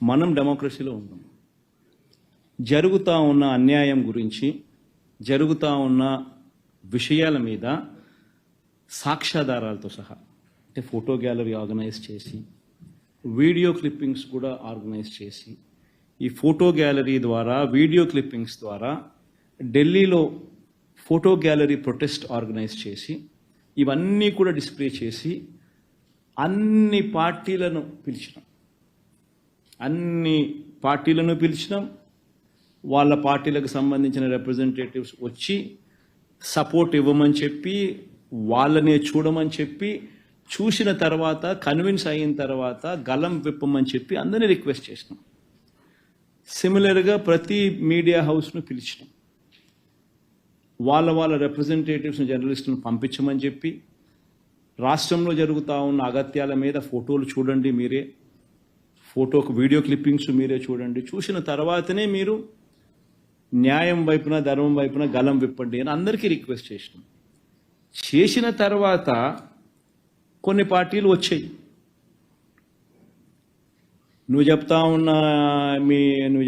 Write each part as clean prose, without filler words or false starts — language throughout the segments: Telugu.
మనం డెమోక్రసీలో ఉన్నాం. జరుగుతూ ఉన్న అన్యాయం గురించి, జరుగుతూ ఉన్న విషయాల మీద సాక్ష్యాధారాలతో సహా, అంటే ఫోటో గ్యాలరీ ఆర్గనైజ్ చేసి, వీడియో క్లిప్పింగ్స్ కూడా ఆర్గనైజ్ చేసి, ఈ ఫోటో గ్యాలరీ ద్వారా, వీడియో క్లిప్పింగ్స్ ద్వారా ఢిల్లీలో ఫోటో గ్యాలరీ ప్రొటెస్ట్ ఆర్గనైజ్ చేసి, ఇవన్నీ కూడా డిస్ప్లే చేసి అన్ని పార్టీలను పిలిచినాం. వాళ్ళ పార్టీలకు సంబంధించిన రిప్రజెంటేటివ్స్ వచ్చి సపోర్ట్ ఇవ్వమని చెప్పి, వాళ్ళనే చూడమని చెప్పి, చూసిన తర్వాత కన్విన్స్ అయిన తర్వాత గలం విప్పమని చెప్పి అందరినీ రిక్వెస్ట్ చేసినాం. సిమిలర్గా ప్రతి మీడియా హౌస్ను పిలిచినాం. వాళ్ళ రిప్రజెంటేటివ్స్ని, జర్నలిస్టులను పంపించమని చెప్పి, రాష్ట్రంలో జరుగుతూ ఉన్న అగత్యాల మీద ఫోటోలు చూడండి మీరే, వీడియో క్లిప్పింగ్స్ మీరే చూడండి, చూసిన తర్వాతనే మీరు న్యాయం వైపున, ధర్మం వైపున గలం విప్పండి అని అందరికీ రిక్వెస్ట్ చేసినాం. చేసిన తర్వాత కొన్ని పార్టీలు వచ్చాయి. నువ్వు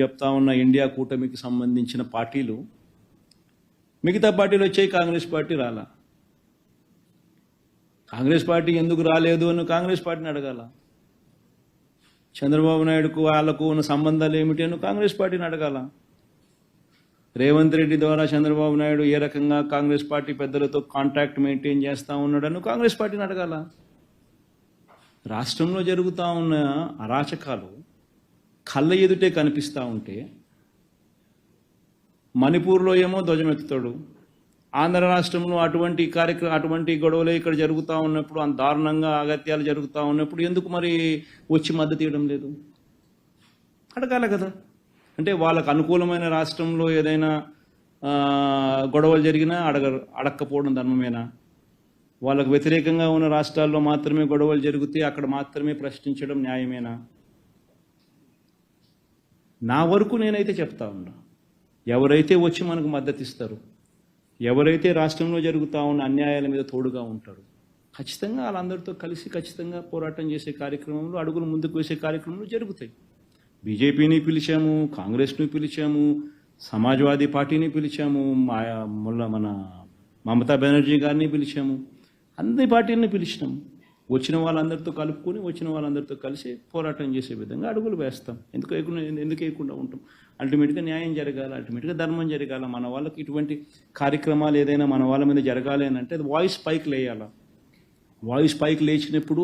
చెప్తా ఉన్న ఇండియా కూటమికి సంబంధించిన పార్టీలు, మిగతా పార్టీలు వచ్చాయి, కాంగ్రెస్ పార్టీ రాలా. కాంగ్రెస్ పార్టీ ఎందుకు రాలేదు అని కాంగ్రెస్ పార్టీని అడగాల. చంద్రబాబు నాయుడుకు వాళ్ళకు ఉన్న సంబంధాలు ఏమిటి అని కాంగ్రెస్ పార్టీని అడగాల. రేవంత్ రెడ్డి ద్వారా చంద్రబాబు నాయుడు ఏ రకంగా కాంగ్రెస్ పార్టీ పెద్దలతో కాంటాక్ట్ మెయింటైన్ చేస్తూ ఉన్నాడని కాంగ్రెస్ పార్టీని అడగాల. రాష్ట్రంలో జరుగుతూ ఉన్న అరాచకాలు కళ్ళ ఎదుటే కనిపిస్తూ ఉంటే, మణిపూర్లో ఏమో ధ్వజమెత్తుతాడు, ఆంధ్ర రాష్ట్రంలో అటువంటి గొడవలు ఇక్కడ జరుగుతూ ఉన్నప్పుడు, అంత దారుణంగా అగత్యాలు జరుగుతూ ఉన్నప్పుడు ఎందుకు మరి వచ్చి మద్దతు ఇవ్వడం లేదు? అడగాల కదా. అంటే వాళ్ళకు అనుకూలమైన రాష్ట్రంలో ఏదైనా గొడవలు జరిగినా అడక్కపోవడం ధర్మమేనా? వాళ్ళకు వ్యతిరేకంగా ఉన్న రాష్ట్రాల్లో మాత్రమే గొడవలు జరిగితే అక్కడ మాత్రమే ప్రశ్నించడం న్యాయమేనా? నా వరకు నేనైతే చెప్తా ఉన్నా, ఎవరైతే వచ్చి మనకు మద్దతు ఇస్తారు, ఎవరైతే రాష్ట్రంలో జరుగుతూ ఉన్న అన్యాయాల మీద తోడుగా ఉంటారు, ఖచ్చితంగా వాళ్ళందరితో కలిసి ఖచ్చితంగా పోరాటం చేసే కార్యక్రమంలో, అడుగులు ముందుకు వేసే కార్యక్రమాలు జరుగుతాయి. బీజేపీని పిలిచాము, కాంగ్రెస్ని పిలిచాము, సమాజ్వాదీ పార్టీని పిలిచాము, మన మమతా బెనర్జీ గారిని పిలిచాము, అన్ని పార్టీలని పిలిచినాము. వచ్చిన వాళ్ళందరితో కలుపుకొని, వచ్చిన వాళ్ళందరితో కలిసి పోరాటం చేసే విధంగా అడుగులు వేస్తాం. ఎందుకు వేయకుండా ఉంటాం? అల్టిమేట్గా న్యాయం జరగాలి, అల్టిమేట్గా ధర్మం జరగాలి. మన వాళ్ళకి ఇటువంటి కార్యక్రమాలు ఏదైనా మన వాళ్ళ మీద జరగాలి అని అంటే అది వాయిస్ పైకి లేయాలి. వాయిస్ పైకి లేచినప్పుడు,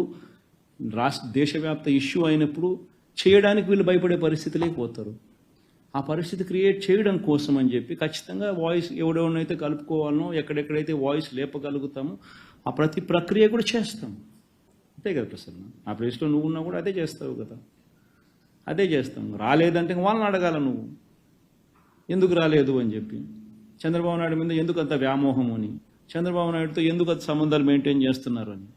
దేశవ్యాప్త ఇష్యూ అయినప్పుడు చేయడానికి వీళ్ళు భయపడే పరిస్థితి లేకపోతారు. ఆ పరిస్థితి క్రియేట్ చేయడం కోసం అని చెప్పి ఖచ్చితంగా వాయిస్ ఎవడెవరినైతే కలుపుకోవాలనో, ఎక్కడెక్కడైతే వాయిస్ లేపగలుగుతామో ఆ ప్రతి ప్రక్రియ కూడా చేస్తాం. అంతే కదా ప్రసన్న? ఆ ప్లేస్లో నువ్వు ఉన్నా కూడా అదే చేస్తావు కదా. అదే చేస్తాం. రాలేదంటే వాళ్ళని అడగాల, నువ్వు ఎందుకు రాలేదు అని చెప్పి. చంద్రబాబు నాయుడు మీద ఎందుకు అంత వ్యామోహం అని, చంద్రబాబు నాయుడుతో ఎందుకు అంత సంబంధాలు మెయింటైన్ చేస్తున్నారు అని.